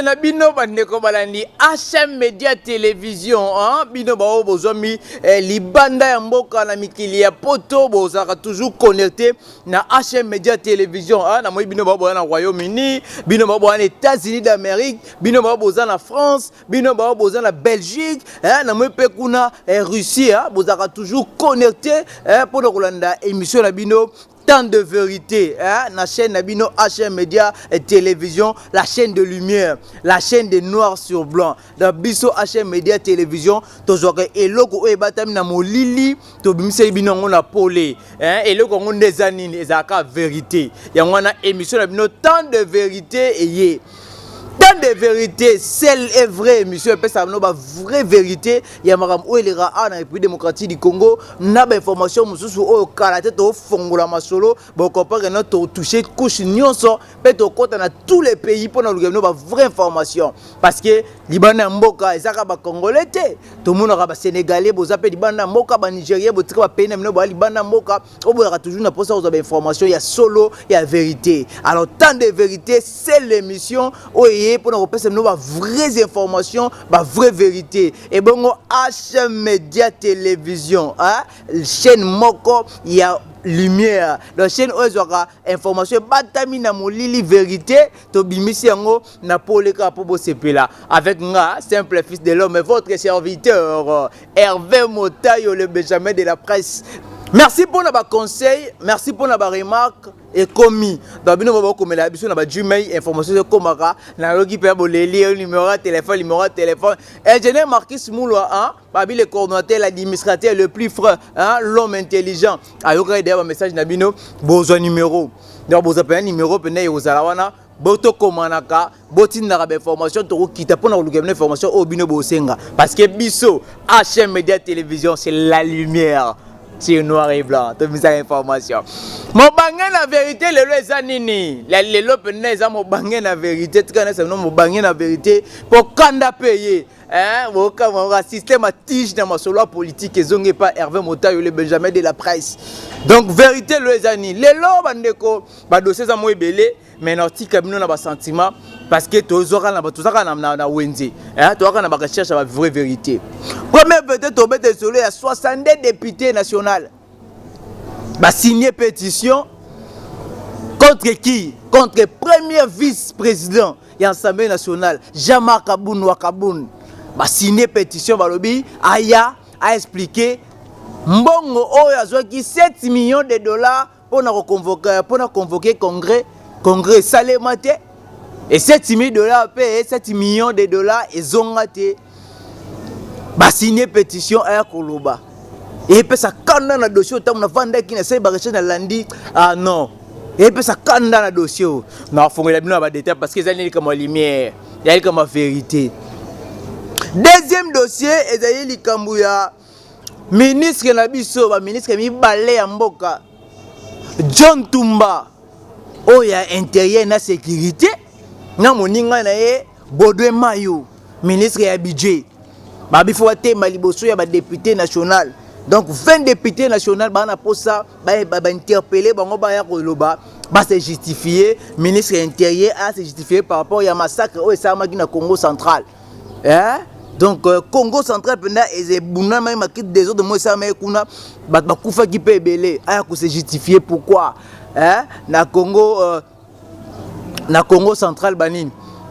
na bino bandeko balandi HM Media Télévision hein bino ba bozomi libanda ya mboka na mikili ya poto bozaka toujours connecté na HM Media Télévision hein na moi bino ba na Royaume-Uni bino ba na États-Unis d'Amérique bino ba na France bino ba na Belgique hein na moi pe kuna Russie hein bozaka toujours connecté pour le Rolanda émission na bino Temps de vérité, hein? La chaîne Nabino HM Media et Télévision, la chaîne de lumière, la chaîne de noir sur blanc. Dans Bisso HM Media Télévision, toujours et logo et batam na molili, to bimse bino on a polé, hein? Et logo on des anines, et ça vérité. Y a une émission Nabino Temps de vérité et yé. Tant de vérité, celle est vraie, monsieur, ça n'a pas vraie vérité. Il y a madame Ouelera dans la République démocratique du Congo, n'a pas information, monsieur, au karaté, au fongo la masolo, bon, comprend que notre touché couche nyonso, peut au compte dans tous les pays pour nous donner vraie information. Parce que Libanais Mboka, ils ont Congolais, tout le monde a Sénégalais, vous avez Libanais Mboka, Nigérien, vous avez pays, Libanais Mboka, vous avez toujours une information, il y a solo, il y a vérité. Alors, tant de vérité, c'est l'émission où pour nous repasser nos vraies informations, ma vraie vérité. Et bon, HM Media Télévision, hein, chaîne Moko, il y a lumière. La chaîne où il y aura information, batamina molili vérité, to bimisi yango na poleka pour sepela. Avec nga, simple fils de l'homme, votre serviteur Hervé Motayo, le Benjamin de la presse. Merci pour nos conseils, merci pour nos remarques et commis. Dans bino baba comme la biso na ba Gmail information comme ça na logi pe boleli numéro de téléphone. Ingénieur Marquis Mouloa hein, babi le coordonnateur l'administrateur le plus frais hein, l'homme intelligent. Ayoka ide ba message na bino besoin numéro. Donc vous appelez numéro pene yozala wana boto komanaka botinda ba information to kita pona lugemne information au bino bosenga parce que biso HM Media Télévision c'est la lumière. C'est noir et blanc, tu as information. Mon bangé la vérité, le zanini. Les lopes mon bangé la vérité, tu connais mon bangé la vérité pour kanda payer. Hein, mon système à tige dans ma solo politique et zonge pas Hervé Motayo le Benjamin de la presse. Donc vérité le zanini. Les lopes bandeko, ba dossier za moi belé, mais n'orti kabino na ba sentiment parce que tozora na wenzi. Hein, tu as na ba recherche la vraie vérité. Premier peut-être au bête solo il y a 62 députés nationaux. Bah signer pétition contre qui? Contre le premier vice-président de l'Assemblée nationale, Jean-Marc Aboun Wakaboun. Bah signer pétition balobi aya a expliqué mbongo oyo azwaki 7 millions de dollars pour convoquer congrès salemate et 7 millions de dollars payé 7 millions de dollars et zongate. Bah signer pétition à Koloba. Et puis ça kanda na dossier tam na vanda qui na sai ba recherche na landi ah non. Et puis ça kanda na dossier. Na fongo la bino ba détail parce que ça n'est comme lumière, il y a comme vérité. Deuxième dossier ezali likambu ya ministre na biso ba ministre mi balé ya mboka John Tumba oya intérieur na sécurité na moninga na ye Baudouin Mayo ministre ya budget. Babi faut te maliboso ya ba député national. Donc 20 députés nationaux bana pour ça ba interpeller bango ba ya koloba ba se justifier ministre intérieur a se justifier par rapport à massacre au Samaki na Congo central. Hein? Donc Congo central pendant et buna même makit des autres de moi ça mais kuna ba kufa ki pe belé a ko se justifier pourquoi hein na Congo central banine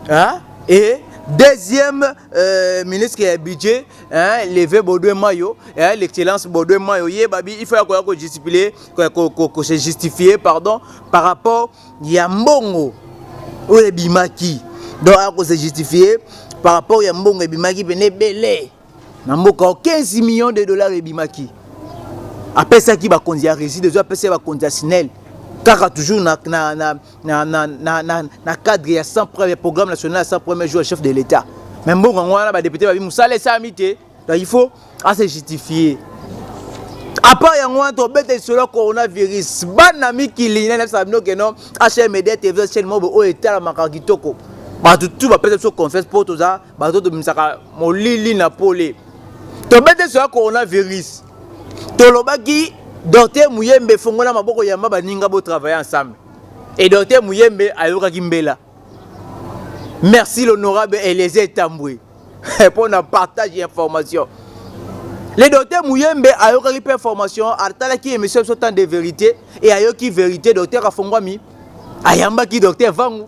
hein et deuxième ministre qui est budget hein levé Baudouin Mayo hein l'excellence Baudouin Mayo babi il faut qu'on justifier qu'on se justifier pardon par rapport ya mbongo ou le bimaki donc qu'on se justifier par rapport ya mbongo et bimaki bene belé na mboka 15 millions de dollars et bimaki après ça qui va conduire réside déjà après ça va conditionnel car toujours na cadre ya 100 premier programme national 100 premier jour chef de l'État même bon on a ba député ba musala ça amité donc il faut se justifier à part ya ngwa to bête sur le coronavirus banami kilina na sabino que non HM Media TV chaîne mobo o état la makakitoko ba tout ba peut-être confesse pour tout ça ba to misaka molili na polé to bête sur le coronavirus to lobaki Docteur Mouyembe fongola maboko yamba baninga bo travailler ensemble. Et docteur Mouyembe ayoka kimbela. Merci l'honorable Eliezer Tamboué pour le partage d'informations. Le docteur Mouyembe a eu une information, a qui émission sur temps de vérité et a eu qui vérité docteur Afongwami. Ayamba qui docteur Vangu.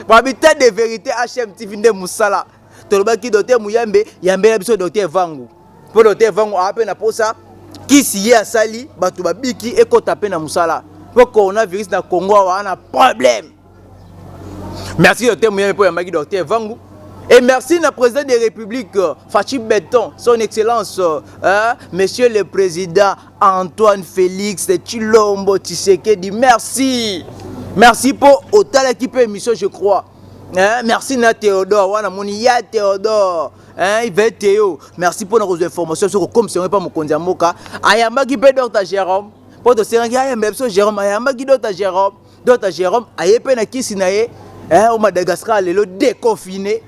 Habitat de vérité HM TV de Moussala. Toloba qui docteur Mouyembe, yambe la docteur Vangu. Pour docteur Vangu a peine pour ça. Qui s'y est à Sali, Batouba Biki et Kotapé na Moussala. Pour coronavirus na Congo, on a un problème. Merci docteur Mouyembe pour yamba qui docteur Vangu. Et merci le président de la République, Fachi Beton, son excellence, monsieur le président Antoine Félix Tshilombo Tshisekedi. Merci. Merci pour autant l'équipe émission, je crois. Merci na Théodore, wana moniya Théodore. Il va être Théo. Merci pour nos informations sur comme si on n'est pas mon kondiamoka. Ayamba qui peut Dr Jérôme. Pour te dire ayamba Jérôme, ayamba qui Dr Jérôme. Dr Jérôme, ayepé na kisinaye, au Madagascar, le déconfiné.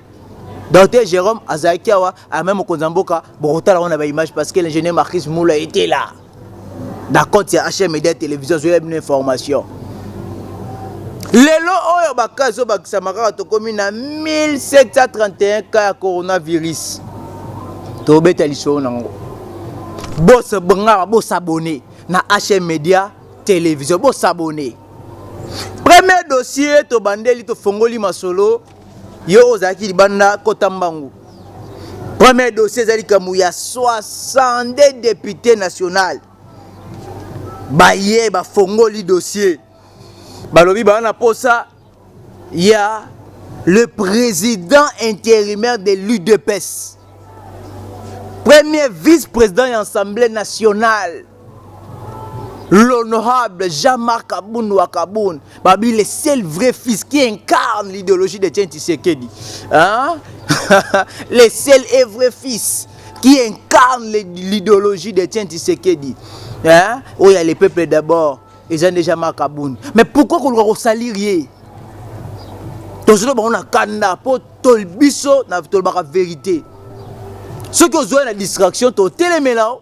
Docteur Jérôme Azakiawa a même au Konzamboka, Borota on avait image parce que l'ingénieur Marquis Moula était là. D'accord, il y a HM Média Télévision, je vais une information. Lelo oyo bakazo bakisamaka to komi na 1731 cas coronavirus. To beta liso nango. Boss banga bo s'abonner na HM Média Télévision, bo s'abonner. Premier dossier to bandeli to fongoli masolo. Yo ozaki libanda kotambangu. Premier dossier zali kamuya 62 députés nationaux. Baye ba fongoli dossier. Balobi ba na posa ya le président intérimaire de l'UDPS. Premier vice-président de l'Assemblée nationale. L'honorable Jean-Marc Aboun Ouakaboun, Babi, le seul vrai fils qui incarne l'idéologie de Etienne Tshisekedi. Hein? Le seul et vrai fils qui incarne l'idéologie de Etienne Tshisekedi. Hein? Oh, il y a les peuples d'abord, ils ont déjà Jean-Marc Aboun. Mais pourquoi qu'on doit salir? On a kanda pour tolbiso na tolbaka vérité. Ceux qui ont la distraction, tu téléméla.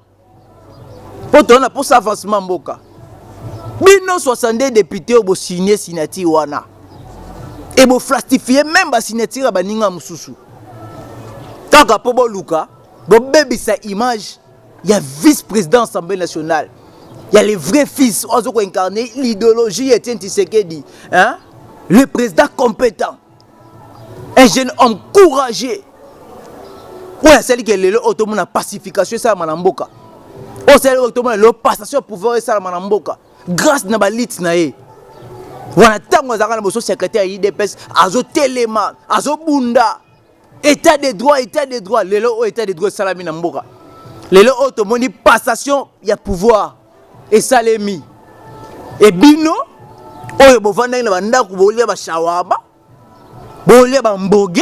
Pour ça avancement mboka. Bino 62 députés au signé signati wana. Et bo plastifier même ba signature ba ninga mususu. Kaka po bo luka, bo bebi sa image, il y a vice-président de l'Assemblée nationale. Il y a les vrais fils ozo ko incarner l'idéologie Etienne Tshisekedi, hein? Le président compétent. Un jeune homme courageux. Ouais, c'est lui qui est le automne pacification ça manamboka. On sait que le passation pouvoir et ça manamboka grâce na balit na ye wana tango zaka na boso secrétaire IDPS azo telema azo bunda état de droit lelo état de droit salami na mboka lelo automoni passation ya pouvoir et salemi et bino oyo bovanda na banda ku bolia ba shawaba bolia ba mboge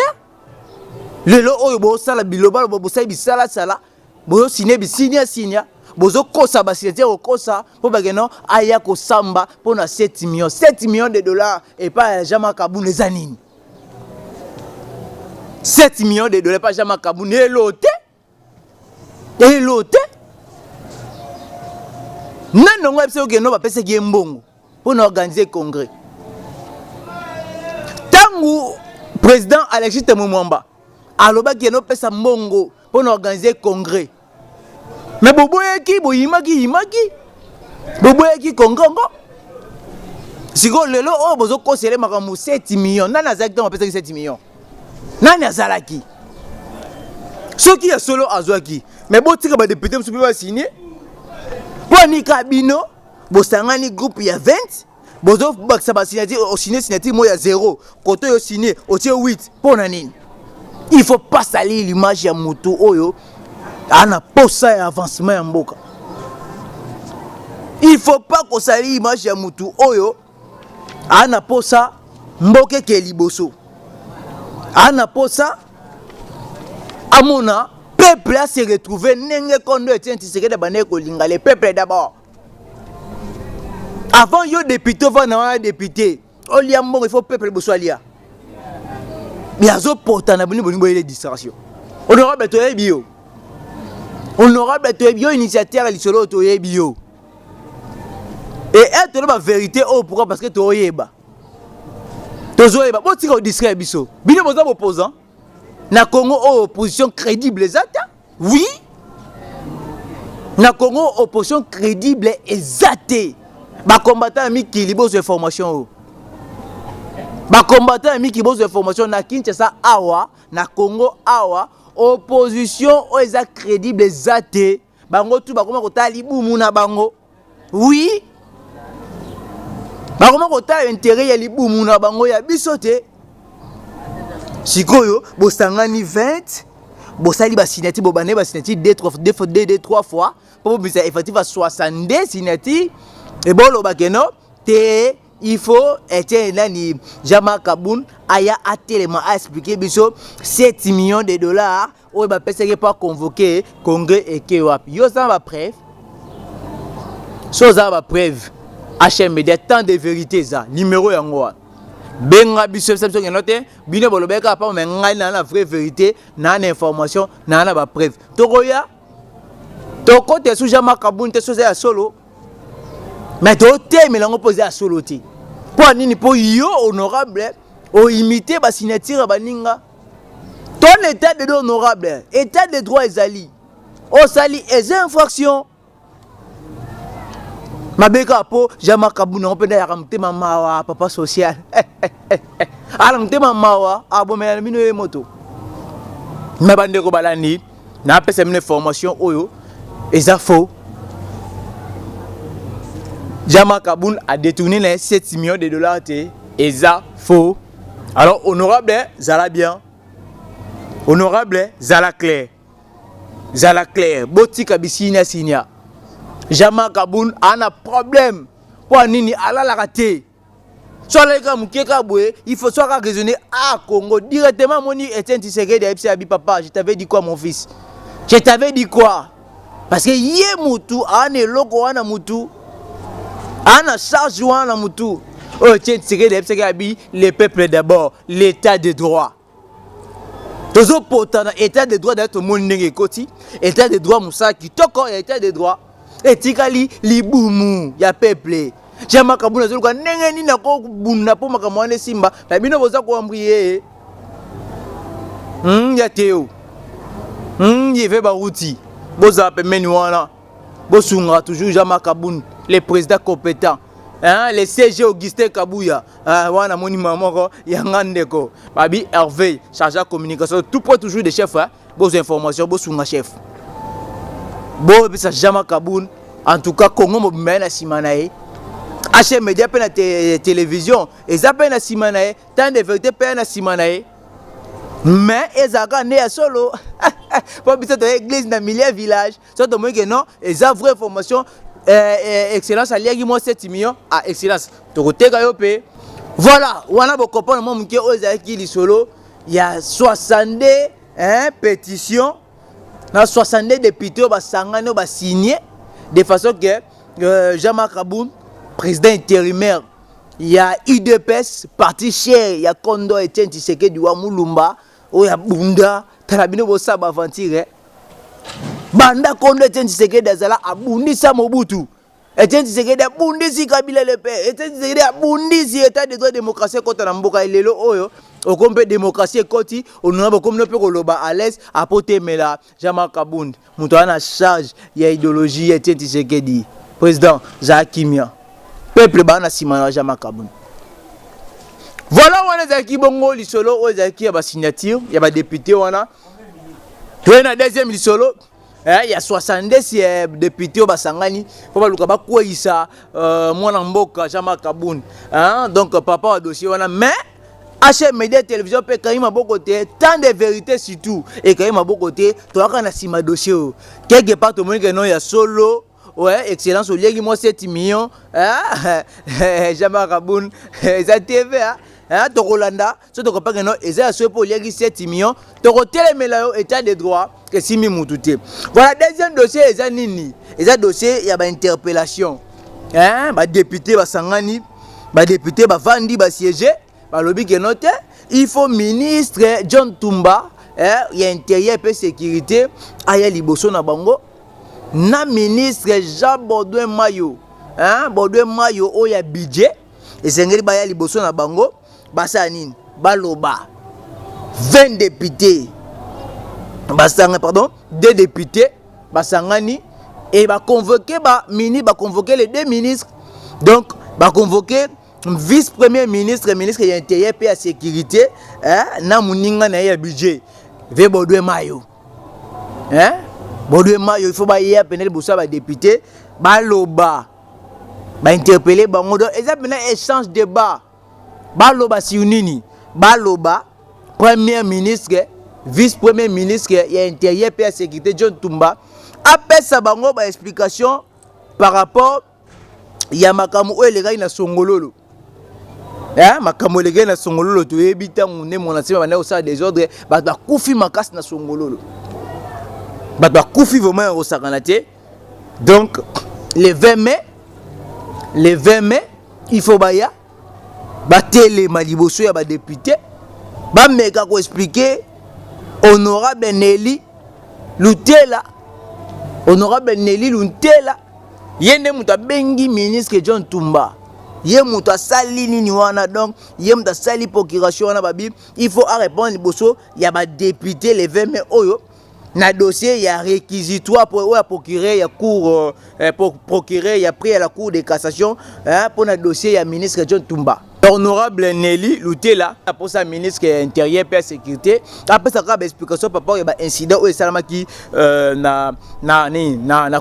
lelo oyo bo sala biloba bo sai bisala sala bo signer signer bozo kosa basietie kosa po bageno aya ko samba pona 7 millions de dollars et pas Jean-Marc Aboun ezanini 7 millions de dollars pas Jean-Marc Aboun elote nano ngo epse okeno ba pese ki mbongo pona organiser congrès tangu président Alexis Temumwamba aloba ki no pesa mbongo pona organiser congrès. Mais boboyeki boyimaki boboyeki kongongo siko lelo o bozo kosele makambo 7 millions nani azaki on pesa 7 millions nani azalaki soki ya solo azwaki mais botika ba député msubi ba signer poni kabino bosangani groupe ya 20 bozo baksa ba signature au signature mo ya 0 koto yo signer au 8 pona nini il faut pas salir l'image ya mutu oyo. Ana posa et avancement en mboka. Il faut pas qu'on sali image ya mutu oyo. Ana posa mboke ke liboso. Ana posa amona peuple a se retrouver nenge kondo Etienne Tshisekedi bane ko linga le peuple d'abord. Avant yo député va na député. Olia mbongo il faut peuple bosoalia. Biazo porta na boni les distractions. Honorable to bio. Honorable Toyebio initiateur à l'isolo Toyebio. Et être la vérité, oh pourquoi? Parce que Toyeba. Tozo eba botika au discret biso. Bino boza opposant. Na Congo opposition crédible exacte. Oui. Na Congo opposition crédible exacte. Ba combattant mi ki libo information. Ba combattant mi ki libo information na Kinshasa awa, na Congo awa, opposition o eza crédible exacte. Bango tu ba koma kota libumu na bango. Oui. Ba koma kota intérêt ya libumu na bango ya bisote. Sikoyo bosangani 20 bosali ba signature bobane ba signature 2 3 fois pour bisa effectif à 62 signature et bon lo bakeno te il faut être nani Jama Kaboun aya atelema a expliquer biso 7 millions de dollars ou ba pesa pas convoquer congrès et ke wapi yo ça ba preuve so ça ba preuve HM Media tant de vérité ça numéro yango benga biso biso ngenote bino bolobeka pa mais ngai na la vraie vérité na information na ba preuve tokoya to côté sous Jama Kaboun te soza ya solo mais to te melango poser à solo ti pour nini po yo honorable o imiter ba signature baninga ton état de droit honorable état de droit ezali o sali ez infraction mabeka po Jama Kaboun on peut dire mtema mawa papa social ala mtema mawa abomela mino e moto mabande ko balani na pesa mine formation oyo eza faux. Jama Kaboun a détourné les 7 millions de dollars et ça faux. Alors honorable zala bien. Honorable zala clair. Zala clair. Botika bisina sinya. Jama Kaboun a un problème. Pour nini ala la raté. Soit les gars mukeka boué, il faut soit raisonner à Congo directement moni Etienne Tshisekedi de FCAB papa, je t'avais dit quoi mon fils? Je t'avais dit quoi? Parce que yé mutu ane loko wana mutu. Ana charge wana mutu. Oh Etienne Tshisekedi de FCAB le peuple d'abord, l'état de droit. Tozo potana état de droit d'être mon ndenge koti, état de droit musaki toko état de droit. Etikali libumu ya peuple. Jama Kaboun azulu kwa ndenge nini nako bunda po makamwane simba. Na bino boza ko ambrier. Ya teo. Yeve barouti. Boza pemeni wana. Bosunga toujours Jama Kaboun, le président compétent. Hein, le CG Augustin Kabouya. Wana moni mamoko yangandeko. Babi Hervé, chargé de communication, tout pour toujours des chefs, hein. Vos informations, bosunga chef. Bon, ça Jama Kaboun. En tout cas, Congo mobimena na simanae. HM Media pe na télévision. Et ça pe na simanae. Tant de vérité pe na simanae. Mais ezaka né à solo. Pour bisa de l'église na milliers village. Ça te montre que non, et ça vraie information. Excellence à liagi moi 7 millions. Ah excellence. To koteka yo pe. Voilà, wana bo comprendre moi mke ozaki li solo. Il y a 62 pétitions. Na 62 députés ba sangano ba signé de façon que Jama Kaboun président intérimaire, il y a UDPS parti cher, il y a Kondo Etienne Tshisekedi wa Mulumba, o ya Bunda, talabino bo sa ba aventure. Banda Kondo Etienne Tshisekedi azala abundisa Mobutu. Etienne Tshisekedi abundisi Kabila le père. Etienne Tshisekedi abundisi état de droit démocratie kota na mboka elelo oyo. Okombe démocratie koti, onaba comme le pe koloba à l'aise apote mela Jama Kaboun. Muto ana charge ya idéologie Etienne Tshisekedi. Président Zakimia. Peuple bana simana Jama Kaboun. Voilà wana zaki bongo lisolo o zaki ya ba signature, ya ba député wana. Toena deuxième lisolo. Il y a 70 députés au Basangani. Faut pas le cas quoi ça moi mboka Jama Kaboun. Hein donc papa a dossier wana mais HM Media télévision peut quand même à beaucoup côté tant de vérité surtout et quand même à beaucoup côté toi quand on a sima dossier quelque part tout le monde que non il y a solo. Ouais, excellence au lieu moi 7 millions. Jama Kaboun, ça TV hein, to Rolanda, so to pas que non, et ça pour lieu 7 millions. To télémela état de droit que si mi mututé. Voilà deuxième dossier eza nini? Eza dossier il y a ba interpellation. Hein, ba député ba sangani, ba député ba vandi ba siéger, ba lobby que note, il faut ministre John Tumba, il y a intérieur et sécurité, aya liboso na bango. Na ministre Jean Baudouin Mayo, hein, Baudouin Mayo o ya budget et sengeli ba ya liboso na bango basanine baloba 20 députés basanga pardon 2 députés basangani et ba convoquer les 2 ministres donc ba convoquer vice-premier ministre ministre ya intérieur et ya sécurité na muninga na ya budget ve Bodoué Mayo Bodoué Mayo il faut ba ya penel bossa ba député baloba ba interpeller bango donc ezapena échange débat baloba si unini baloba premier ministre vice-premier ministre ya intérieur et ya sécurité John Tumba apesa bango ba explication par rapport ya makamu oelega na songololo makambo les gars na songololo to ebita ngune mona sema bana osa désordre ba kufi makasi na songololo ba kufi vraiment au sakanate donc le 20 mai il faut baya ba télé maliboso ya ba député ba meka ko expliquer honorable Nelly Lutela yende muta bengi ministre John Tumba ye muta sali nini wana donc ye muta sali procuration wana babi il faut répondre liboso ya ba député le 20 mai oyo na dossier ya réquisitoire pour procurer ya cour pour procurer ya pris à la cour de cassation pour na dossier ya ministre John Tumba honorable Nelly Lutela pour sa ministre intérieur et sécurité après ça ka explication par rapport ya incident au salamaki na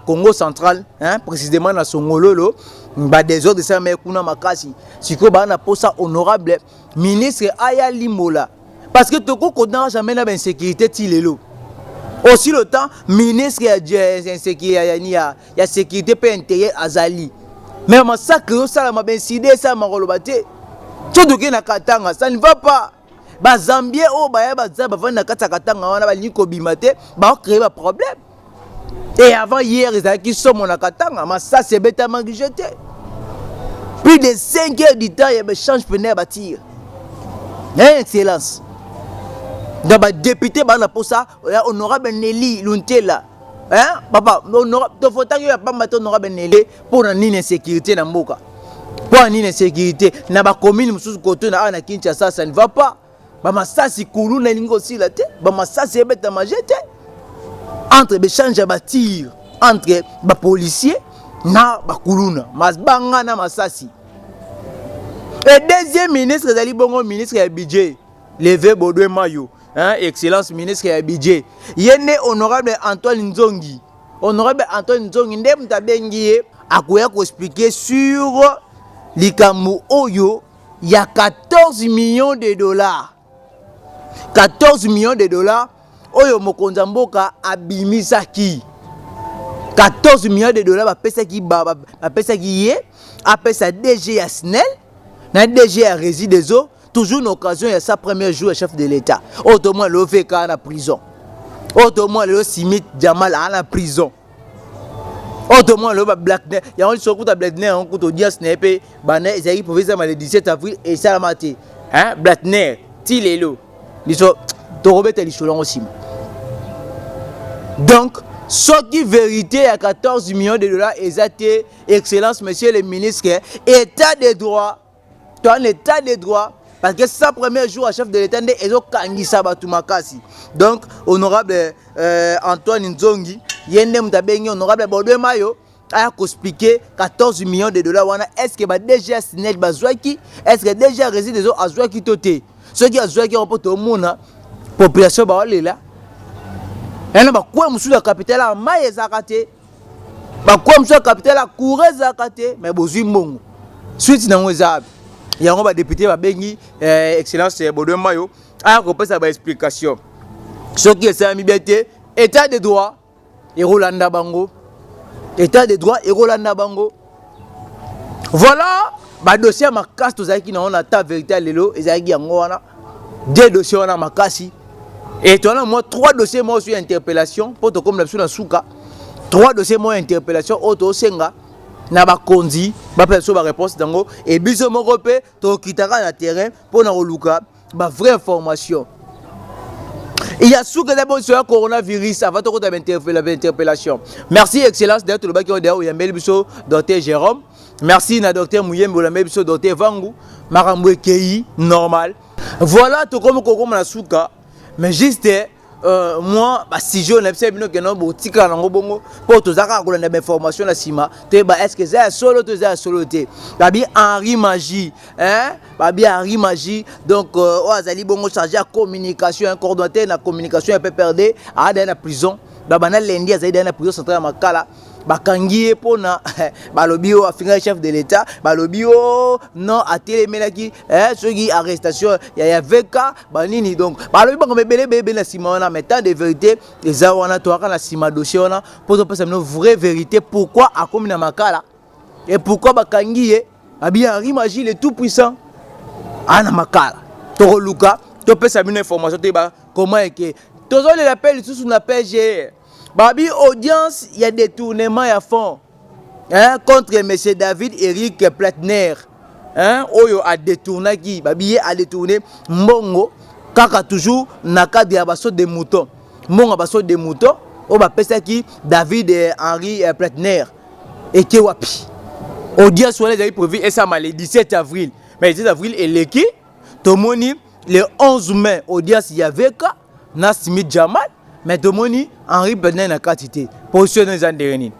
Congo central précisément na Songololo ba désordre ça mais kuna makasi siko ba na pour ça honorable ministre Aya Limola parce que toko kodana jamais na insécurité tilelo aussi le temps ministre ya sécurité pe intérieur azali mais massacre ça la incident ça makolobate Tchodoké na katanga, ça ne va pas. Ba Zambie o ba zamba va na katanga wana ba liko bimate, ba créer un problème. Et avant hier ils avaient qui sont mon katanga, mais ça c'est bêtement jeté. Plus de 5 heures du temps, il y a un change peine à bâtir. Excellence. Dans ba député ba na pour ça, honorable Nelly Luntela. Papa, honorable to faut que ya pas matin honorable Nelly pour une insécurité na mboka. Pour une insécurité na ba commune mususu koto na ana Kinshasa ça ne va pas ba masasi kulu na lingo si la te ba masasi ebeta majete entre échange ba tir entre ba policier na ba kuluna masbanga na masasi et deuxième ministre zali bongo ministre ya budget levé Bodoué Mayo excellence ministre ya budget yene honorable Antoine Nzongi nde mutabengi akoya ko expliquer sur Likamu Oyo, il y a 14 millions de dollars. 14 millions de dollars. Oyo Mokonzamboka abimisaki. 14 millions de dollars. Apesa ki apesa DG à SNEL. Na DG à Rési des eaux. Toujours une occasion, il y a sa première jour chef de l'État. Autrement, le fait qu'à la prison. Autrement, le Simit Jamal à la prison. Autrement, le Blackner, il y a un seul coup de Blackner, un coup de Dias Nepe, Bané, ils pour le 17 avril et ça l'a maté. Blackner, Tilelo, ils sont Torobet et les aussi. Donc, ce qui vérité à 14 millions de dollars, exacté, excellence, monsieur le ministre, état de droit, tu as un état de droit, parce que c'est sa premier jour à chef de l'État, ils ont Kangisa Batumakasi. Donc, honorable Antoine Nzongi, Yende Mutabengi, honorable Bodoué Mayo, a expliqué 14 millions de dollars. Est-ce que déjà Snell Bazouaki, est-ce que déjà réside des autres Azouaki Toté? Ceux qui Azouaki reportent au monde, population Baolé là. Et là, quoi, monsieur la capitale à Maïe Zakate, quoi, monsieur la capitale à Kouré Zakate, mais Bozui Mongo. Suite dans les arbres. Il y a un député Babengi, excellence Bodoué Mayo, a repris sa explication. Ce qui est liberté, état de droit. Et Rolanda Bango, état de droit et Rolanda Bango. Voilà, bah dossier ma casse tous qui n'ont pas ta vérité lelo et ça qui a deux dossiers on a ma casse et toi là moi 3 dossiers moi sur interpellation pour te comme l'absolu dans souka 3 dossiers moi interpellation auto senga na ba kondi ba personne ba réponse dango et biso mo repé to kitaka na terrain pour na oluka ba vraie information. Il y a sous que d'abord sur le coronavirus avant de l'interpellation. Merci, Excellence. D'ailleurs, tout le monde qui est derrière, il y a Melbiso, Dr. Jérôme. Merci na docteur Mouyembe la même docteur Vangu makambo ekei normal. Voilà to comme na suka mais juste moi bah si je n'ai pas bino que non botika nango bongo pour to zaka ko na information na sima te ba est-ce que c'est solo to za solo te babi Henri Magie hein babi Henri Magie donc o azali bongo chargé à communication un coordonnateur na communication un peu perdé à dans la prison ba bana lendi azali dans la prison centrale Makala bakangi pona balobio afinga chef de l'état balobio non a télémelaki soki arrestation ya veka banini donc balobi bango bebele na sima wana mais tant de vérité eza wana to aka na sima dossier wana pour to pesa une vraie vérité pourquoi akomi na Makala et pourquoi bakangi abi Henri Magie le tout puissant ana Makala to luka to pesa une information te ba comment est que tozo le appel sous na PG Babi audience, il y a détournement à fond hein, contre M. David Eric Platner. Hein, Oyo a détourné qui Babi a détourné Mbongo, kaka toujours na cadre ya baso de moutons. Mbongo baso de moutons, o ba pesa qui David Henry Platner. Et qui wapi. Audience on les prévu et ça le 17 avril. Mais le 17 avril et l'équipe Tomoni le 11 mai audience il y avait ka Nassimi Jamal. Mais Tomoni, Henri Platner n'a pas quitté. Position dans les années.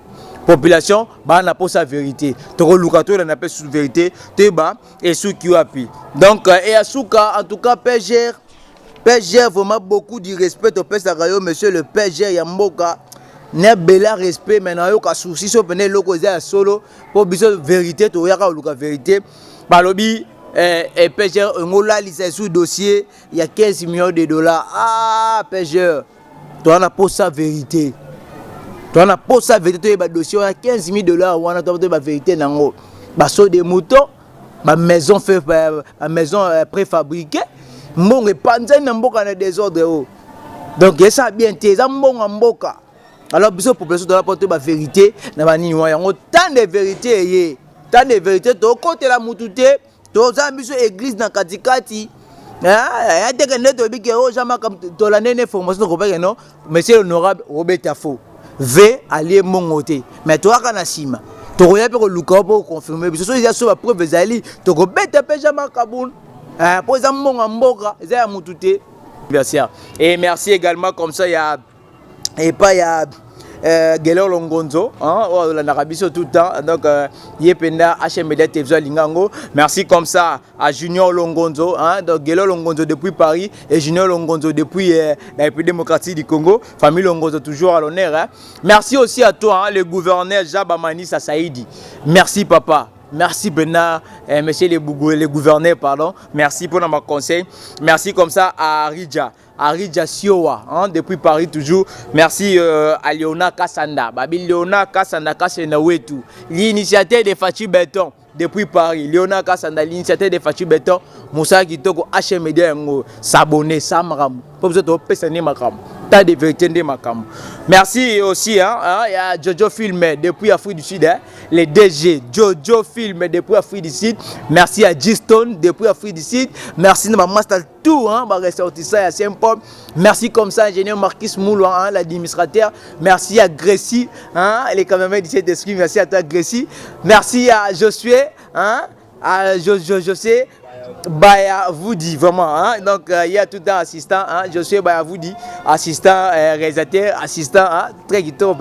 Population, bah n'a pas sa vérité. Toro Lukato n'a pas sa vérité. Teba et sous qui appuie. Donc et à Souka, en tout cas, PGR vraiment beaucoup de respect au PSAGAYO, monsieur le PGR Yamboka. N'a bel respect maintenant yo ka souci so pene loko za solo pour biso vérité to yaka luka vérité. Balobi et PGR ngola lisa sous dossier il y a 15 millions de dollars. Ah PGR tu as pour sa vérité. Tu as pour sa vérité, tu dossier à 15 000 dollars. Tu as la vérité. Tu as des moutons, ma maison préfabriquée. Mon épanzé n'a pas de désordre. Donc, ça bien été. Ça m'a mboka. Alors, la population doit apporter la vérité. Il y a tant de vérités. Tant de vérités. Tu as côté la moutouté. Tu as mis l'église dans Katikati. Ah, il y a des gens monsieur l'honorable Robert Tafo V allié mon côté mais toi quand asima tu regardes pour le cas pour confirmer parce que il y a sur preuve zali tu Robert Pejama Kaboun pour ça mon mboka ça mututé anniversaire et merci également comme ça il y a et pas il y a Gelor Longonzo, hein, en Arabie tout le temps. Donc, Yependa, HM Media TV Lingango. Merci comme ça à Junior Longonzo, hein, donc Gelor Longonzo depuis Paris et Junior Longonzo depuis la République démocratique du Congo. Famille Longonzo toujours à l'honneur. Hein. Merci aussi à toi, hein, le gouverneur Jabamani Saïdi. Merci papa. Merci Bernard, monsieur le gouverneur, pardon. Merci pour notre conseil. Merci comme ça à Ridja Siowa, hein, depuis Paris toujours. Merci à Léona Kassanda. Babi Léona Kassanda Kassenda Wetu. L'initiative de Fachi Béton depuis Paris. Léona Kassanda, l'initiative de Fachi Béton. Moussa Kitoko HM Media s'abonner, ça maram. Pour vous autres, personne makam. T'as des vérités de makam. Merci aussi hein, il y a Jojo Film depuis Afrique du Sud, hein, les DG Jojo Film depuis Afrique du Sud. Merci à G-Stone depuis Afrique du Sud. Merci à Master tout hein, bah ressortissant à Saint-Paul. Merci comme ça ingénieur Marquis Moulo hein, l'administrateur. Merci à Grécy hein, les caméramans du d'esprit. Merci à toi Grécy. Merci à Josué hein, à José Baya Voudi vraiment hein? Donc il y a tout un assistant hein? Je suis Baya Voudi assistant réalisateur assistant hein? Très guitare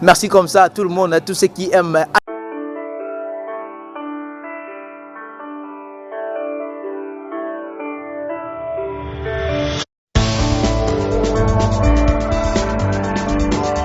merci comme ça à tout le monde à tous ceux qui aiment